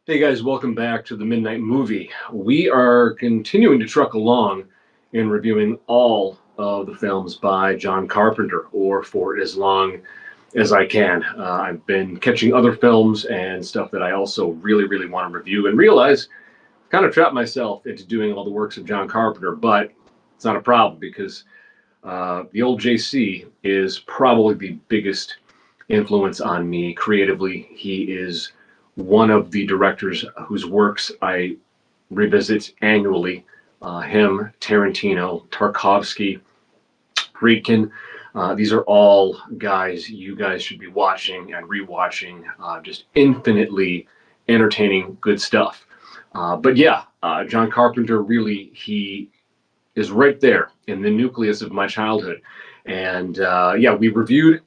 Hey guys, welcome back to the Midnight Movie. We are continuing to truck along in reviewing all of the films by John Carpenter, or for as long as I can. I've been catching other films and stuff that I also really want to review and realize kind of trapped myself into doing all the works of John Carpenter, but it's not a problem because the old JC is probably the biggest influence on me creatively. He is one of the directors whose works I revisit annually. Him, Tarantino, Tarkovsky, Friedkin. These are all guys you guys should be watching and rewatching. Just infinitely entertaining, good stuff. But yeah, John Carpenter really, he is right there in the nucleus of my childhood. And yeah, we reviewed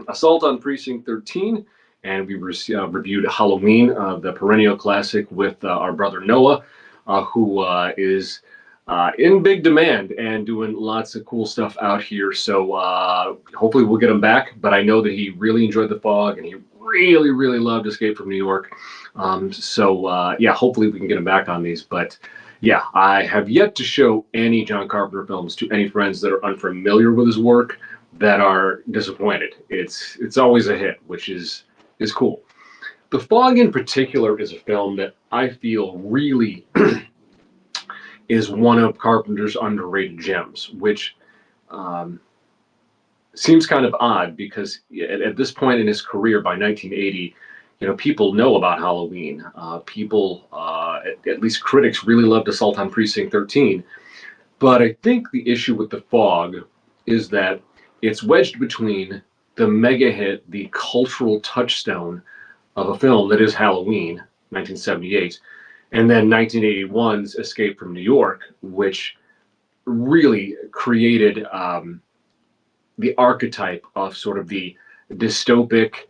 Assault on Precinct 13, and we reviewed Halloween, the perennial classic, with our brother Noah, who is in big demand and doing lots of cool stuff out here. So hopefully we'll get him back. But I know that he really enjoyed The Fog, and he really loved Escape from New York. So yeah, hopefully we can get him back on these. But yeah, I have yet to show any John Carpenter films to any friends that are unfamiliar with his work that are disappointed. It's always a hit, which is cool. The Fog in particular is a film that I feel really is one of Carpenter's underrated gems, which um, seems kind of odd because at this point in his career, by 1980, people know about Halloween. People, at least critics, really loved Assault on Precinct 13. But I think the issue with The Fog is that it's wedged between the mega hit, the cultural touchstone of a film that is Halloween, 1978, and then 1981's Escape from New York, which really created the archetype of sort of the dystopic,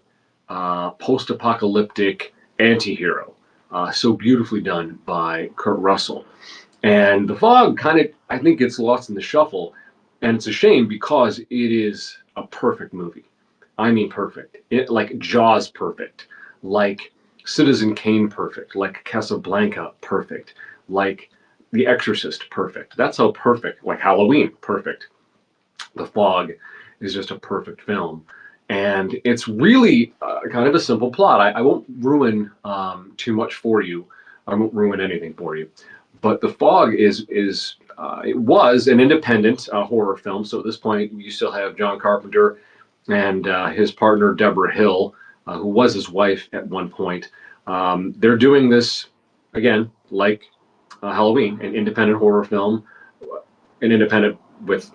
post-apocalyptic anti-hero. So beautifully done by Kurt Russell. And The Fog kind of, I think, gets lost in the shuffle, and it's a shame because it is a perfect movie. I mean, perfect. Like Jaws, perfect. Like Citizen Kane, perfect. Like Casablanca, perfect. Like The Exorcist, perfect. That's how perfect. Like Halloween, perfect. The Fog is just a perfect film. And it's really kind of a simple plot. I won't ruin too much for you. I won't ruin anything for you. But The Fog is it was an independent horror film. So at this point, you still have John Carpenter and his partner Deborah Hill, who was his wife at one point. They're doing this again, like Halloween, an independent horror film, an independent with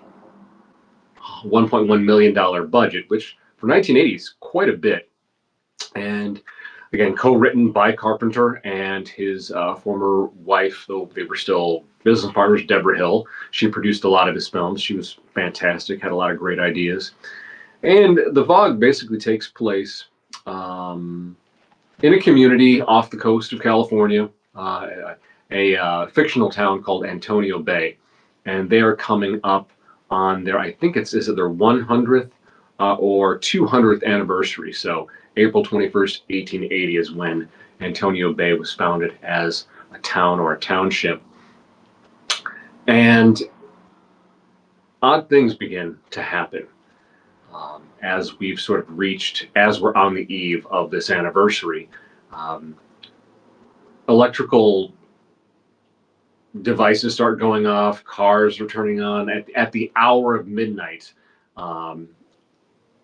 $1.1 million budget, which for 1980s is quite a bit. And again, co-written by Carpenter and his former wife, though they were still business partners, Deborah Hill. She produced a lot of his films. She was fantastic, had a lot of great ideas. And The Fog basically takes place in a community off the coast of California, a fictional town called Antonio Bay. And they are coming up on their, I think is it their 100th or 200th anniversary. So April 21st, 1880 is when Antonio Bay was founded as a town or a township. And odd things begin to happen as we've sort of reached, as we're on the eve of this anniversary. Um, Electrical devices start going off, cars are turning on at the hour of midnight um,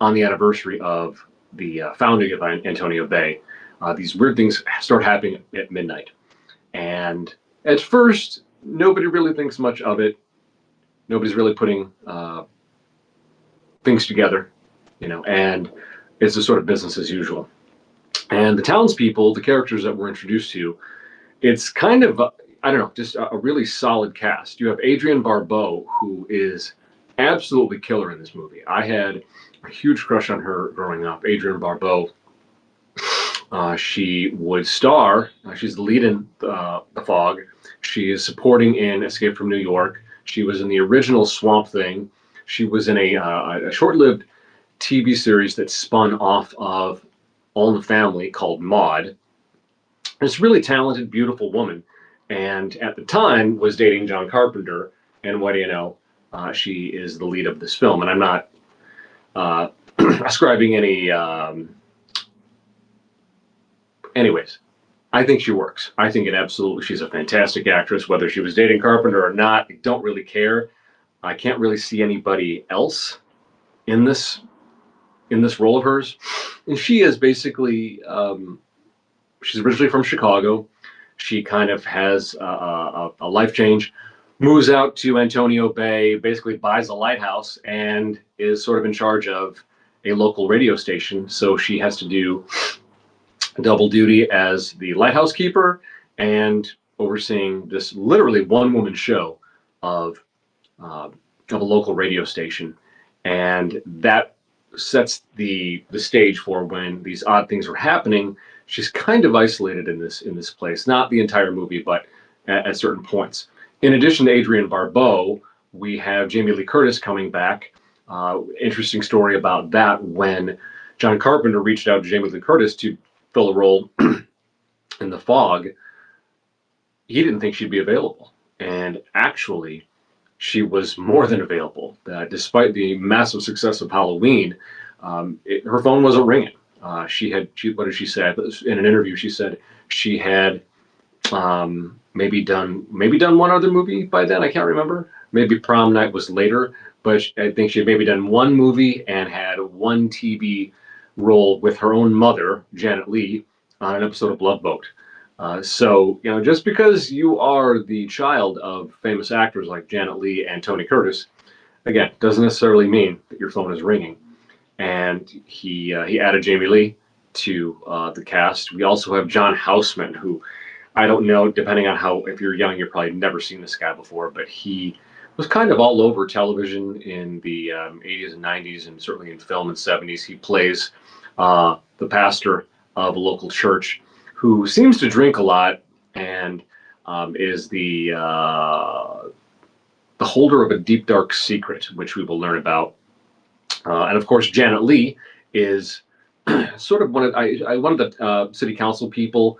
on the anniversary of the founding of Antonio Bay. These weird things start happening at midnight. And at first, nobody really thinks much of it. Nobody's really putting things together, and it's a sort of business as usual. And the townspeople, the characters that we're introduced to, it's kind of, I don't know, just a really solid cast. You have Adrienne Barbeau, who is absolutely killer in this movie. I had a huge crush on her growing up. Adrienne Barbeau, she would star, she's the lead in The Fog. She is supporting in Escape from New York. She was in the original Swamp Thing. She was in a short-lived TV series that spun off of All in the Family called Maude. This really talented, beautiful woman, and at the time was dating John Carpenter. And what do you know? She is the lead of this film, and I'm not uh, ascribing any. Anyways, I think she works. I think it absolutely. She's a fantastic actress. Whether she was dating Carpenter or not, I don't really care. I can't really see anybody else in this role of hers, and she is basically. She's originally from Chicago. She kind of has a life change, moves out to Antonio Bay, basically buys a lighthouse, and is sort of in charge of a local radio station. So she has to do double duty as the lighthouse keeper and overseeing this literally one woman show of of a local radio station, and that sets the stage for when these odd things are happening. She's kind of isolated in this place, not the entire movie, but at certain points. In addition to Adrienne Barbeau, we have Jamie Lee Curtis coming back. Interesting story about that when John Carpenter reached out to Jamie Lee Curtis to fill a role in The Fog. He didn't think she'd be available, and actually, she was more than available. Despite the massive success of Halloween, her phone wasn't ringing. What did she say? In an interview, she said she had maybe done one other movie by then. I can't remember. Maybe Prom Night was later, but I think she had maybe done one movie and had one TV role with her own mother, Janet Leigh, on an episode of Love Boat. So, just because you are the child of famous actors like Janet Leigh and Tony Curtis, again, doesn't necessarily mean that your phone is ringing. And he added Jamie Lee to the cast. We also have John Houseman, who I don't know, depending on if you're young, you've probably never seen this guy before, but he was kind of all over television in the 80s and 90s, and certainly in film in the 70s. He plays the pastor of a local church who seems to drink a lot and is the holder of a deep, dark secret, which we will learn about. And of course, Janet Leigh is sort of one of the city council people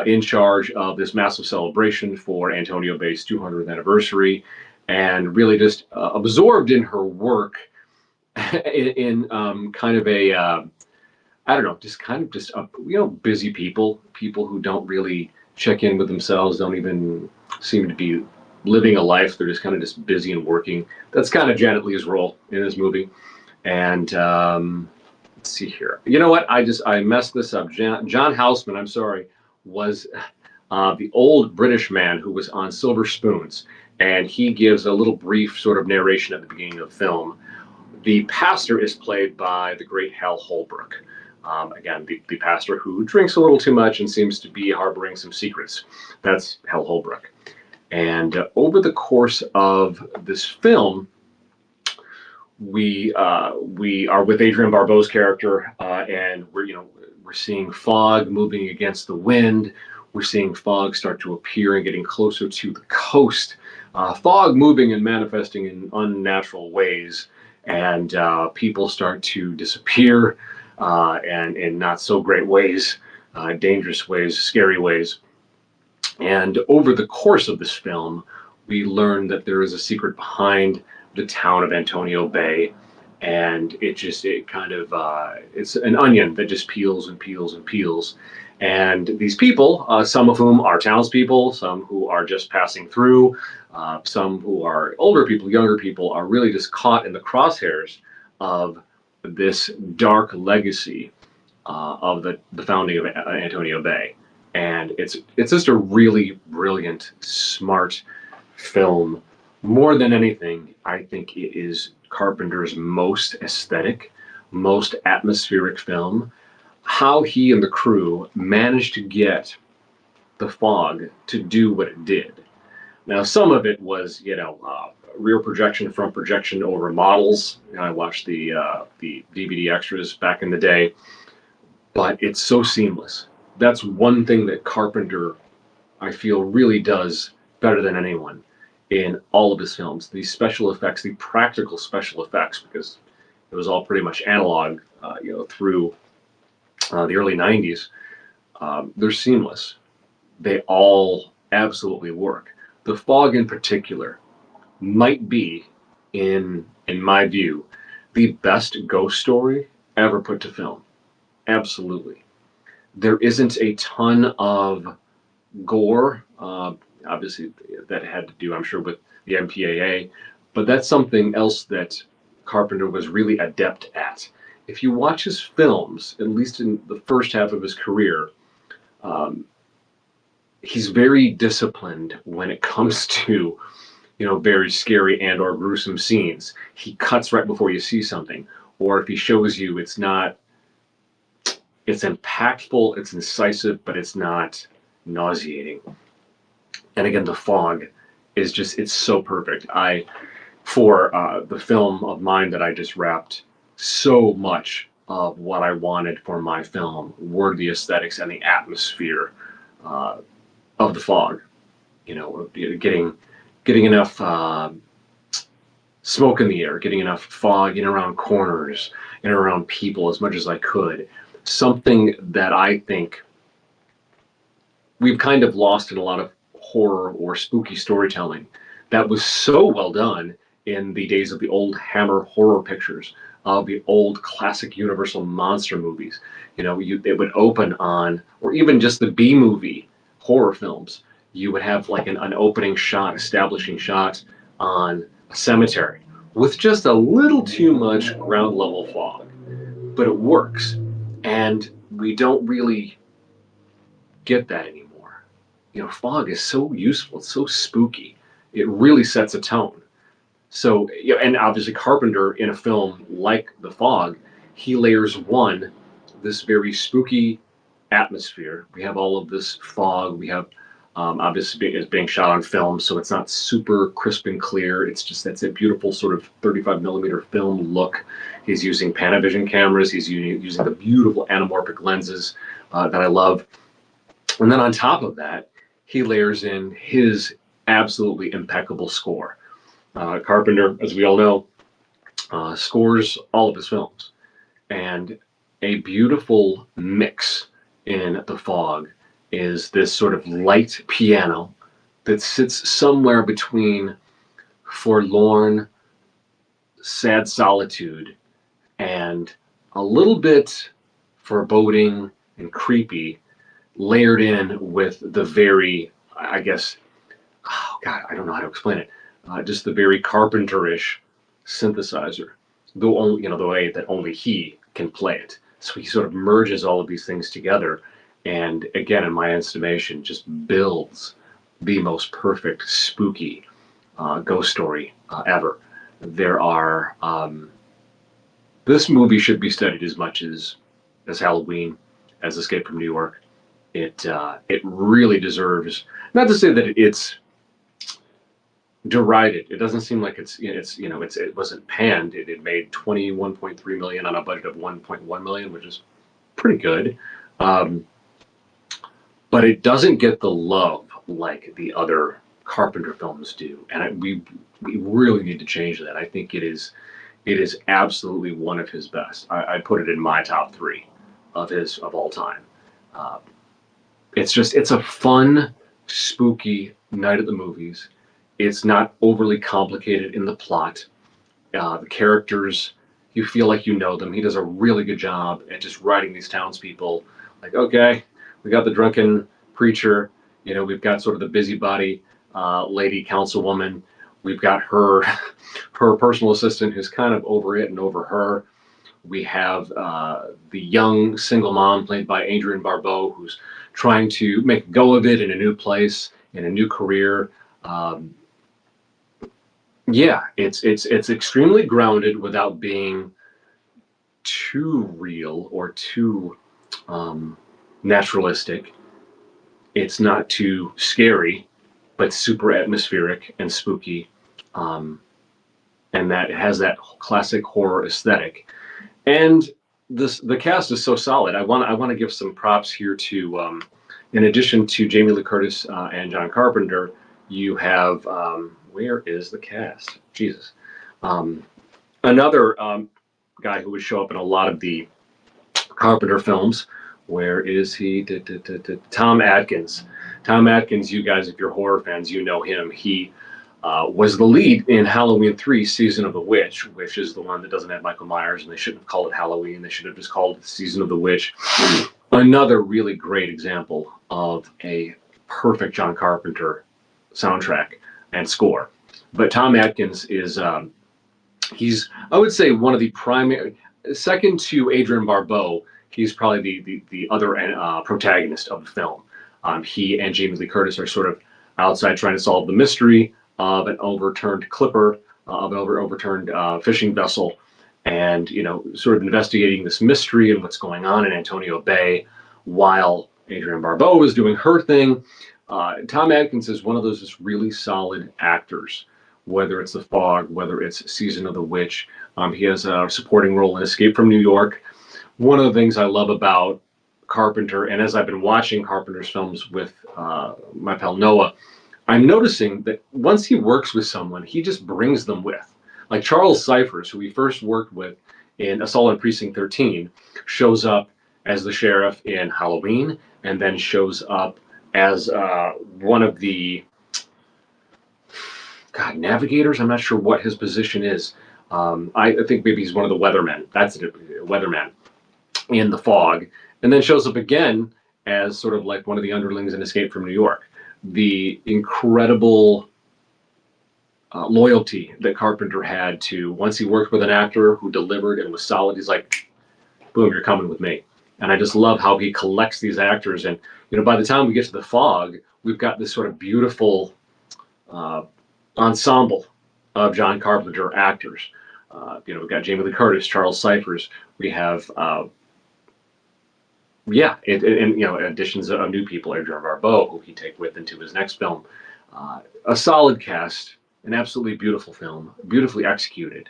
in charge of this massive celebration for Antonio Bay's 200th anniversary, and really just absorbed in her work in kind of a I don't know, just busy people who don't really check in with themselves, don't even seem to be living a life. They're just kind of just busy and working. That's kind of Janet Leigh's role in this movie. And let's see here. You know what? I messed this up. John Houseman, I'm sorry, was the old British man who was on Silver Spoons, and he gives a little brief sort of narration at the beginning of the film. The pastor is played by the great Hal Holbrook. Again, the pastor who drinks a little too much and seems to be harboring some secrets. That's Hal Holbrook. And over the course of this film, we are with Adrienne Barbeau's character, and we're seeing fog moving against the wind. We're seeing fog start to appear and getting closer to the coast. Fog moving and manifesting in unnatural ways, and people start to disappear. And in not so great ways, dangerous ways, scary ways. And over the course of this film, we learn that there is a secret behind the town of Antonio Bay, and it's an onion that just peels and peels and peels. And these people, some of whom are townspeople, some who are just passing through, some who are older people, younger people, are really just caught in the crosshairs of this dark legacy of the founding of Antonio Bay. And it's just a really brilliant, smart film. More than anything, I think it is Carpenter's most aesthetic, most atmospheric film. How he and the crew managed to get The Fog to do what it did. Now, some of it was, rear projection, front projection over models. I watched the DVD extras back in the day, but it's so seamless. That's one thing that Carpenter, I feel, really does better than anyone in all of his films. The special effects, the practical special effects, because it was all pretty much analog, through the early '90s. They're seamless. they all absolutely work. The Fog in particular might be, in my view, the best ghost story ever put to film. Absolutely. There isn't a ton of gore. Obviously, that had to do, I'm sure, with the MPAA, but that's something else that Carpenter was really adept at. If you watch his films, at least in the first half of his career, um, he's very disciplined when it comes to very scary and or gruesome scenes. He cuts right before you see something, or if he shows you, it's impactful, it's incisive, but it's not nauseating. And again, the fog is just, it's so perfect. For the film of mine that I just wrapped, so much of what I wanted for my film were the aesthetics and the atmosphere uh, of the fog. Getting enough smoke in the air, getting enough fog in around corners, in around people as much as I could. Something that I think we've kind of lost in a lot of horror or spooky storytelling that was so well done in the days of the old Hammer horror pictures, of the old classic Universal monster movies. It would open on, or even just the B movie horror films, you would have like an opening shot, establishing shot on a cemetery with just a little too much ground level fog, but it works. And we don't really get that anymore. Fog is so useful, it's so spooky. It really sets a tone. So, and obviously Carpenter in a film like The Fog, he layers this very spooky atmosphere. We have all of this fog. We have obviously it's being shot on film, so it's not super crisp and clear. It's just that's a beautiful sort of 35 millimeter film look. He's using Panavision cameras. He's using the beautiful anamorphic lenses that I love. And then on top of that, he layers in his absolutely impeccable score. Carpenter, as we all know, scores all of his films. And a beautiful mix in The Fog is this sort of light piano that sits somewhere between forlorn, sad solitude and a little bit foreboding and creepy, layered in with the very, I guess, oh God, I don't know how to explain it. Just the very Carpenterish synthesizer, the way that only he can play it. So he sort of merges all of these things together, and again, in my estimation, just builds the most perfect spooky ghost story ever. There are this movie should be studied as much as Halloween, as Escape from New York. It really deserves, not to say that it's derided. It doesn't seem like it wasn't panned. It made 21.3 million on a budget of 1.1 million, which is pretty good. Um, but it doesn't get the love like the other Carpenter films do, and we really need to change that. I think it is absolutely one of his best. I put it in my top three of all time. Uh, it's a fun, spooky night at the movies. It's not overly complicated in the plot. The characters, you feel like you know them. He does a really good job at just writing these townspeople. Like, okay, we got the drunken preacher. We've got sort of the busybody lady councilwoman. We've got her her personal assistant who's kind of over it and over her. We have the young single mom played by Adrienne Barbeau, who's trying to make a go of it in a new place, in a new career. Um, yeah, it's extremely grounded without being too real or too um, naturalistic. It's not too scary, but super atmospheric and spooky, um, and that has that classic horror aesthetic. And the cast is so solid. I want to give some props here to, in addition to Jamie Lee Curtis and John Carpenter, you have where is the cast? Jesus, um, another guy who would show up in a lot of the Carpenter films. Where is he? Tom Atkins. Tom Atkins, you guys, if you're horror fans, you know him. He was the lead in Halloween 3, Season of the Witch, which is the one that doesn't have Michael Myers, and they shouldn't have called it Halloween. They should have just called it Season of the Witch. Another really great example of a perfect John Carpenter soundtrack and score. But Tom Atkins is, he's, I would say, one of the primary, second to Adrienne Barbeau, he's probably the other protagonist of the film. He and Jamie Lee Curtis are sort of outside trying to solve the mystery of an overturned clipper, of an overturned fishing vessel, and, you know, sort of investigating this mystery and what's going on in Antonio Bay while Adrienne Barbeau is doing her thing. Tom Atkins is one of those just really solid actors, whether it's The Fog, whether it's Season of the Witch. He has a supporting role in Escape from New York. One of the things I love about Carpenter, and as I've been watching Carpenter's films with my pal Noah, I'm noticing that once he works with someone, he just brings them with. Like Charles Cyphers, who he first worked with in Assault on Precinct 13, shows up as the sheriff in Halloween, and then shows up as one of the navigators. I'm not sure what his position is. I think maybe he's one of the weathermen. That's it, weatherman in The Fog, and then shows up again as sort of like one of the underlings in Escape from New York. The incredible loyalty that Carpenter had to, once he worked with an actor who delivered and was solid, he's like, boom, you're coming with me. And I just love how he collects these actors. And, you know, by the time we get to The Fog, we've got this sort of beautiful ensemble of John Carpenter actors. You know, we've got Jamie Lee Curtis, Charles Cyphers. We have, and you know, additions of new people, Adrienne Barbeau, who he take with into his next film. A solid cast, an absolutely beautiful film, beautifully executed.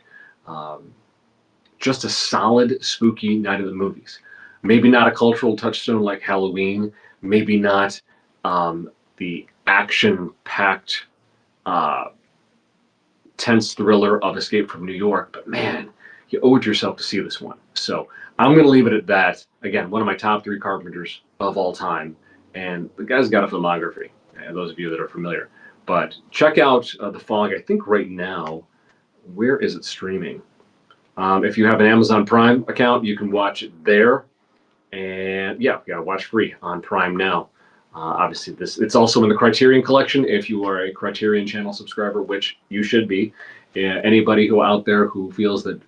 Just a solid, spooky night of the movies. Maybe not a cultural touchstone like Halloween. Maybe not the action-packed, tense thriller of Escape from New York. But man, you owe it yourself to see this one. So I'm going to leave it at that. Again, one of my top 3 Carpenters of all time. And the guy's got a filmography, and those of you that are familiar. But check out The Fog. I think right now, where is it streaming? If you have an Amazon Prime account, you can watch it there. And yeah, you got to watch free on Prime now. Obviously, it's also in the Criterion Collection if you are a Criterion Channel subscriber, which you should be. Anybody who out there who feels that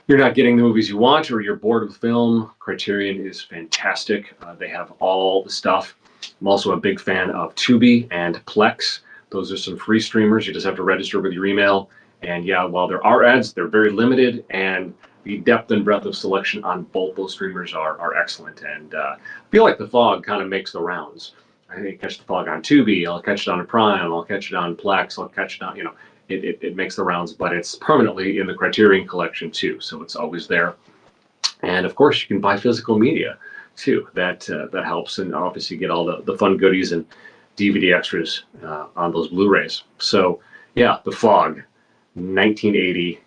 you're not getting the movies you want or you're bored with film, Criterion is fantastic. They have all the stuff. I'm also a big fan of Tubi and Plex. Those are some free streamers. You just have to register with your email. And yeah, while there are ads, they're very limited, and the depth and breadth of selection on both those streamers are excellent. And I feel like The Fog kind of makes the rounds. I think catch The Fog on Tubi, I'll catch it on Prime, I'll catch it on Plex, I'll catch it on, you know, it makes the rounds, but it's permanently in the Criterion Collection too, so it's always there. And of course, you can buy physical media too. That helps, and obviously get all the fun goodies and DVD extras on those Blu-rays. So yeah, The Fog, 1980,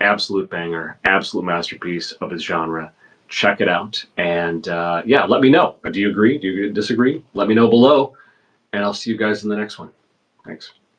absolute banger, absolute masterpiece of its genre. Check it out, and yeah, let me know. Do you agree? Do you disagree? Let me know below, and I'll see you guys in the next one. Thanks.